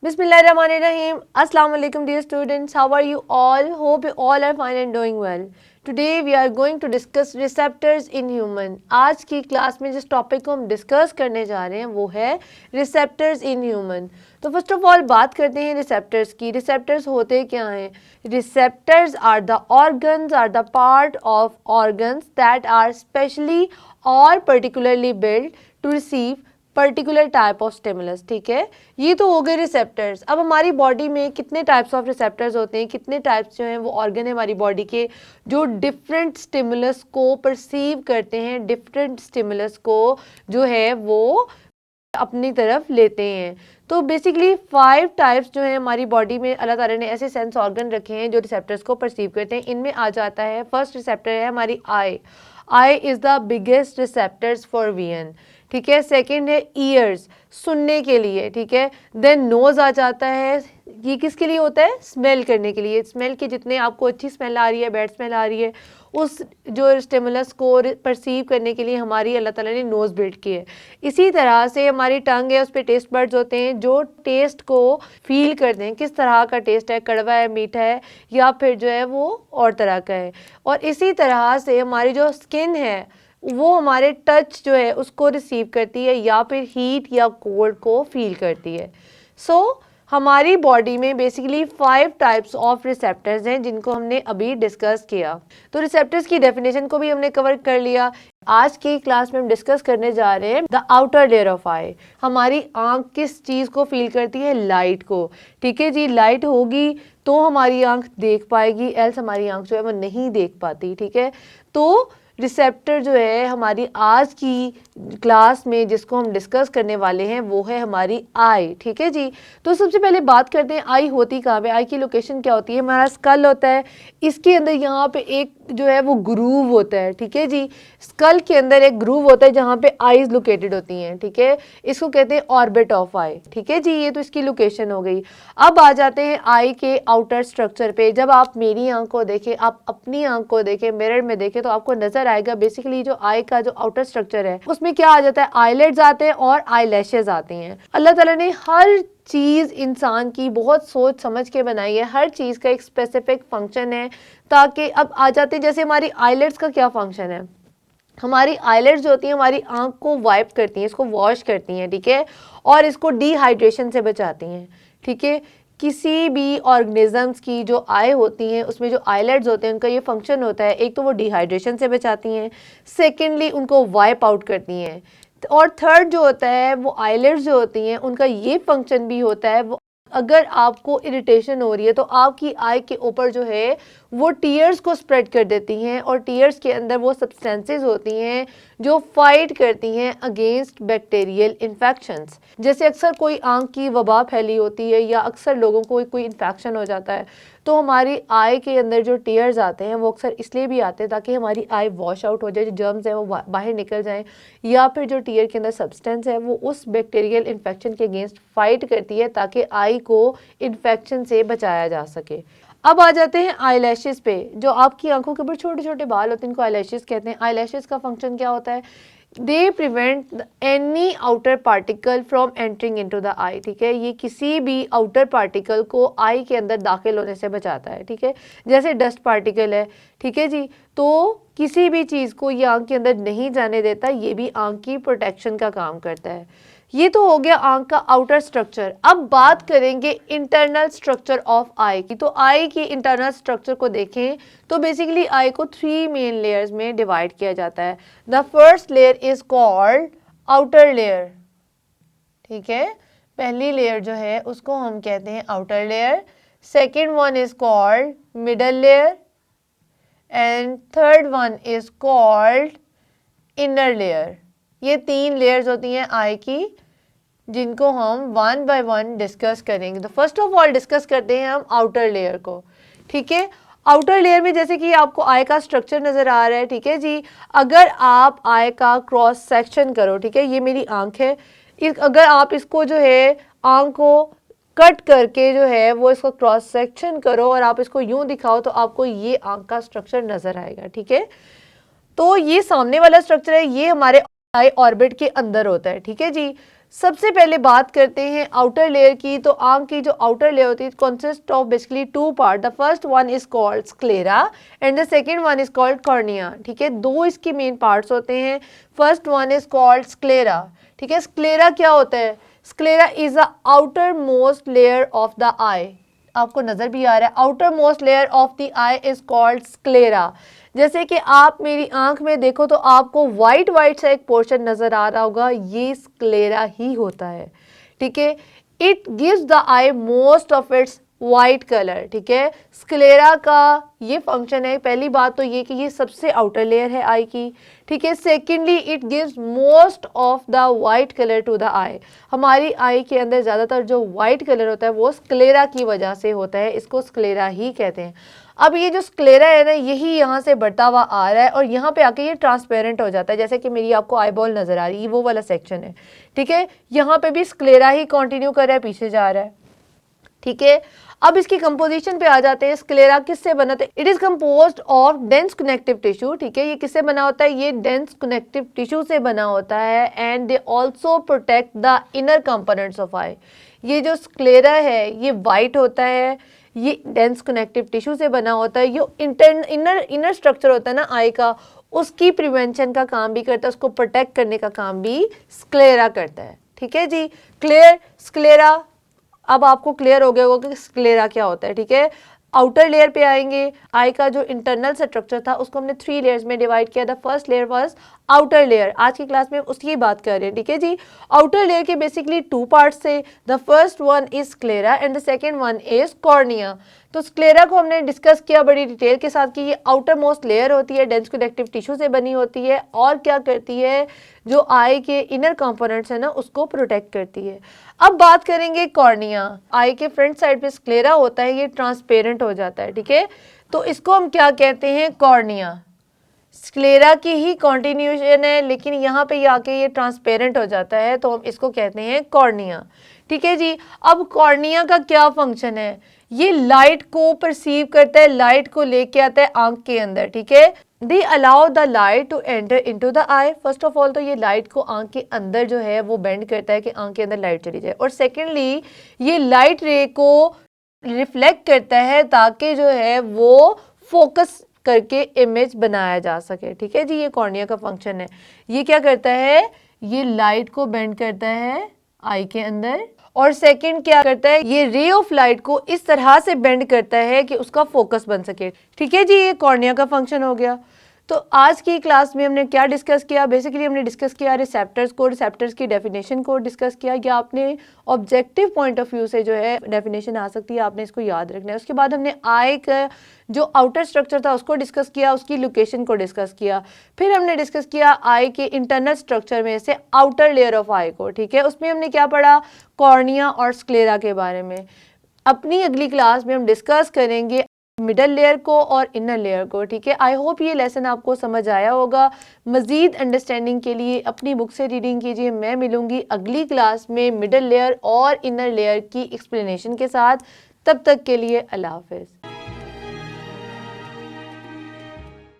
Bismillahirrahmanirrahim. Assalamu alaikum dear students. How are you all? Hope you all are fine and doing well. Today we are going to discuss receptors in human. आज की class में जिस topic को हम discuss करने जा रहे हैं वो है रिसेप्टर्स इन ह्यूमन. तो फर्स्ट ऑफ ऑल बात करते हैं रिसेप्टर्स की. रिसेप्टर्स होते क्या हैं? Receptors are the organs or the part of organs that are specially और particularly build to receive particular type of stimulus. ठीक है, ये तो हो गए रिसेप्टर्स. अब हमारी बॉडी में कितने टाइप्स ऑफ रिसेप्टर्स होते हैं, कितने टाइप्स जो हैं वो ऑर्गन है हमारी बॉडी के जो डिफरेंट स्टिमुलस को परसीव करते हैं, डिफरेंट स्टिमुलस को जो है वो अपनी तरफ लेते हैं. तो बेसिकली 5 टाइप्स जो है हमारी बॉडी में अल्लाह ताला ने ऐसे सेंस ऑर्गन रखे हैं जो रिसेप्टर्स को परसीव करते हैं. इनमें आ जाता है फर्स्ट रिसेप्टर है हमारी eye. Eye is the biggest receptors for vision. ठीक है. सेकंड है ईयर्स, सुनने के लिए. ठीक है. देन नोज आ जाता है. ये किसके लिए होता है? स्मेल करने के लिए. स्मेल की जितने आपको अच्छी स्मेल आ रही है, बैड स्मेल आ रही है, उस जो स्टिमुलस को परसीव करने के लिए हमारी अल्लाह ताला ने नोज़ बिल्ड की है. इसी तरह से हमारी टंग है, उस पर टेस्ट बर्ड्स होते हैं जो टेस्ट को फील करते हैं किस तरह का टेस्ट है, कड़वा है, मीठा है या फिर जो है वो और तरह का है. और इसी तरह से हमारी जो स्किन है वो हमारे टच जो है उसको रिसीव करती है या फिर हीट या कोल्ड को फील करती है. सो हमारी बॉडी में बेसिकली 5 टाइप्स ऑफ रिसेप्टर्स हैं जिनको हमने अभी डिस्कस किया. तो रिसेप्टर्स की डेफिनेशन को भी हमने कवर कर लिया. आज की क्लास में हम डिस्कस करने जा रहे हैं द आउटर लेयर ऑफ आई. हमारी आंख किस चीज़ को फील करती है? लाइट को. ठीक है जी. लाइट होगी तो हमारी आंख देख पाएगी, एल्स हमारी आंख जो है वो नहीं देख पाती. ठीक है. तो रिसेप्टर जो है हमारी आज की क्लास में जिसको हम डिस्कस करने वाले हैं वो है हमारी आई. ठीक है जी. तो सबसे पहले बात करते हैं आई होती कहाँ पे, आई की लोकेशन क्या होती है? हमारा स्कल होता है, इसके अंदर यहाँ पे एक जो है वो ग्रूव होता है. ठीक है जी. स्कल के अंदर एक ग्रूव होता है जहाँ पे आईज लोकेटेड होती हैं. ठीक है. इसको कहते हैं ऑर्बिट ऑफ आई. ठीक है जी. ये तो इसकी लोकेशन हो गई. अब आ जाते हैं आई के आउटर स्ट्रक्चर पे. जब आप मेरी आंख को देखें, आप अपनी आंख को देखें, मिरर में देखें तो आपको नजर आएगा बेसिकली जो आई का जो आउटर स्ट्रक्चर है उसमें क्या आ जाता है? आईलेट्स आते हैं और आईलैशेस आती हैं. अल्लाह ताला ने हर चीज़ इंसान की बहुत सोच समझ के बनाई है. हर चीज़ का एक स्पेसिफिक फंक्शन है. ताकि अब आ जाते हैं जैसे हमारी आईलेट्स का क्या फंक्शन है? हमारी आईलेट्स जो होती हैं हमारी आंख को वाइप करती हैं, इसको वॉश करती हैं. ठीक है. और इसको डिहाइड्रेशन से बचाती हैं. ठीक है. किसी भी ऑर्गेनिजम्स की जो आई होती हैं उसमें जो आईलेट्स होते हैं उनका ये फंक्शन होता है. एक तो वो डिहाइड्रेशन से बचाती हैं, सेकेंडली उनको वाइप आउट करती हैं, और थर्ड जो होता है वो आईलेट्स जो होती हैं उनका ये फंक्शन भी होता है वो अगर आपको इरिटेशन हो रही है तो आपकी आई के ऊपर जो है वो टीयर्स को स्प्रेड कर देती हैं. और टीयर्स के अंदर वो सब्सटेंसेस होती हैं जो फाइट करती हैं अगेंस्ट बैक्टीरियल इन्फेक्शंस. जैसे अक्सर कोई आंख की वबा फैली होती है या अक्सर लोगों को कोई इन्फेक्शन हो जाता है तो हमारी आई के अंदर जो टीयर्स आते हैं वो अक्सर इसलिए भी आते हैं ताकि हमारी आई वॉश आउट हो जाए, जो जर्म्स हैं वो बाहर निकल जाएं, या फिर जो टीयर के अंदर सब्सटेंस है वो उस बैक्टीरियल इन्फेक्शन के अगेंस्ट फाइट करती है ताकि आई को इन्फेक्शन से बचाया जा सके. अब आ जाते हैं आईलैशेस पे. जो आपकी आंखों के ऊपर छोटे छोटे बाल होते हैं इनको आईलैशेस कहते हैं. आईलैशेस का फंक्शन क्या होता है? They prevent any outer particle from entering into the eye. ठीक है. ये किसी भी आउटर पार्टिकल को आई के अंदर दाखिल होने से बचाता है. ठीक है. जैसे डस्ट पार्टिकल है. ठीक है जी. तो किसी भी चीज़ को ये आंख के अंदर नहीं जाने देता. ये भी आंख की प्रोटेक्शन का काम करता है. ये तो हो गया आंख का आउटर स्ट्रक्चर. अब बात करेंगे इंटरनल स्ट्रक्चर ऑफ आई की. तो आई की इंटरनल स्ट्रक्चर को देखें तो बेसिकली आई को 3 मेन लेयर्स में डिवाइड किया जाता है. The first layer is called outer layer. ठीक है. पहली लेयर जो है उसको हम कहते हैं outer layer. Second one is called middle layer and third one is called inner layer. ये 3 लेयर्स होती हैं आई की जिनको हम वन बाय वन डिस्कस करेंगे. तो फर्स्ट ऑफ ऑल डिस्कस करते हैं हम आउटर लेयर को. ठीक है. आउटर लेयर में जैसे कि आपको आई का स्ट्रक्चर नज़र आ रहा है. ठीक है जी. अगर आप आई का क्रॉस सेक्शन करो, ठीक है, ये मेरी आंख है, अगर आप इसको जो है आंख को कट करके जो है वो इसको क्रॉस सेक्शन करो और आप इसको यूं दिखाओ तो आपको ये आंख का स्ट्रक्चर नज़र आएगा. ठीक है. तो ये सामने वाला स्ट्रक्चर है, ये हमारे आई ऑर्बिट के अंदर होता है. ठीक है जी. सबसे पहले बात करते हैं आउटर लेयर की। तो आंख की जो आउटर लेयर होती है consist of basically two part. The first one is called sclera and the second one is called cornea. ठीक है, दो इसके मेन पार्ट्स होते हैं। First one is called sclera. ठीक है, स्क्लेरा क्या होता है? Sclera is the outermost layer of the eye. आपको नजर भी आ रहा है, outermost layer of the eye is called sclera. जैसे कि आप मेरी आंख में देखो तो आपको वाइट वाइट सा एक पोर्शन नजर आ रहा होगा, ये स्क्लेरा ही होता है। ठीक है, it gives the I most of its white colour. ठीक है, स्क्लेरा का ये फंक्शन है। पहली बात तो ये कि ये सबसे आउटर लेयर है आई की। ठीक है, secondly it gives most of the white colour to the eye. हमारी आई के अंदर ज़्यादातर जो वाइट कलर होता है वो स्क्लेरा की वजह से होता है, इसको स्क्लेरा ही कहते हैं। अब ये जो स्क्लेरा है ना, यही यहाँ से बढ़ता हुआ आ रहा है और यहाँ पे आके ये ट्रांसपेरेंट हो जाता है। जैसे कि मेरी आपको आई बॉल नजर आ रही है, वो वाला सेक्शन है। ठीक है, यहाँ पे भी स्क्लेरा ही कंटिन्यू कर रहा है, पीछे जा रहा है। ठीक है, अब इसकी कंपोजिशन पे आ जाते हैं। स्क्लेरा किससे बना था? It is composed of dense connective tissue. ठीक है, ये किससे बना होता है? ये डेंस कनेक्टिव टिश्यू से बना होता है and they also protect the inner components of eye. ये जो स्क्लेरा है ये वाइट होता है, ये डेंस कनेक्टिव टिश्यू से बना होता है। ये इनर स्ट्रक्चर होता है ना आई का, उसकी प्रिवेंशन का काम भी करता है, उसको प्रोटेक्ट करने का काम भी स्क्लेरा करता है। ठीक है जी, क्लियर? स्क्लेरा अब आपको क्लियर हो गया होगा कि स्क्लेरा क्या होता है। ठीक है, आउटर लेयर पे आएंगे। आई का जो इंटरनल स्ट्रक्चर था उसको हमने 3 लेयर्स में डिवाइड किया था। First layer was outer layer. आज की क्लास में उसकी बात कर रहे हैं। ठीक है जी, आउटर लेयर के बेसिकली 2 पार्ट्स थे। The first one is sclera and the second one is cornea. तो स्क्लेरा को हमने डिस्कस किया बड़ी डिटेल के साथ कि ये आउटर मोस्ट लेयर होती है, डेंस कनेक्टिव टिश्यू से बनी होती है और क्या करती है, जो आई के इनर कंपोनेंट्स है ना उसको प्रोटेक्ट करती है। अब बात करेंगे कॉर्निया। आई के फ्रंट साइड पे स्क्लेरा होता है, ये ट्रांसपेरेंट हो जाता है। ठीक है, तो इसको हम क्या कहते हैं? कॉर्निया। स्क्लेरा की ही कॉन्टिन्यूशन है लेकिन यहाँ पे आके ये ट्रांसपेरेंट हो जाता है, तो हम इसको कहते हैं कॉर्निया। ठीक है जी, अब कॉर्निया का क्या फंक्शन है? ये लाइट को परसीव करता है, लाइट को लेके आता है आंख के अंदर। ठीक है, they allow the light to enter into the eye. First of all तो ये लाइट को आंख के अंदर जो है वो बेंड करता है कि आंख के अंदर लाइट चली जाए, और सेकेंडली ये लाइट रे को रिफ्लेक्ट करता है ताकि जो है वो फोकस करके इमेज बनाया जा सके। ठीक है जी, ये कॉर्निया का फंक्शन है। ये क्या करता है? ये लाइट को बेंड करता है आई के अंदर, और सेकंड क्या करता है? ये रे ऑफ लाइट को इस तरह से बेंड करता है कि उसका फोकस बन सके। ठीक है जी, ये कॉर्निया का फंक्शन हो गया। तो आज की क्लास में हमने क्या डिस्कस किया? बेसिकली हमने डिस्कस किया रिसेप्टर्स को, रिसेप्टर्स की डेफिनेशन को डिस्कस किया, या आपने ऑब्जेक्टिव पॉइंट ऑफ व्यू से जो है डेफिनेशन आ सकती है, आपने इसको याद रखना है। उसके बाद हमने आई का जो आउटर स्ट्रक्चर था उसको डिस्कस किया, उसकी लोकेशन को डिस्कस किया। फिर हमने डिस्कस किया आई के इंटरनल स्ट्रक्चर में से आउटर लेयर ऑफ आई को। ठीक है, उसमें हमने क्या पढ़ा? कॉर्निया और स्क्लेरा के बारे में। अपनी अगली क्लास में हम डिस्कस करेंगे मिडल लेयर को और इनर लेयर को। ठीक है, आई होप ये लेसन आपको समझ आया होगा। मज़ीद अंडरस्टैंडिंग के लिए अपनी बुक से रीडिंग कीजिए। मैं मिलूंगी अगली क्लास में मिडल लेयर और इनर लेयर की एक्सप्लेनेशन के साथ। तब तक के लिए अल्लाह हाफिज़।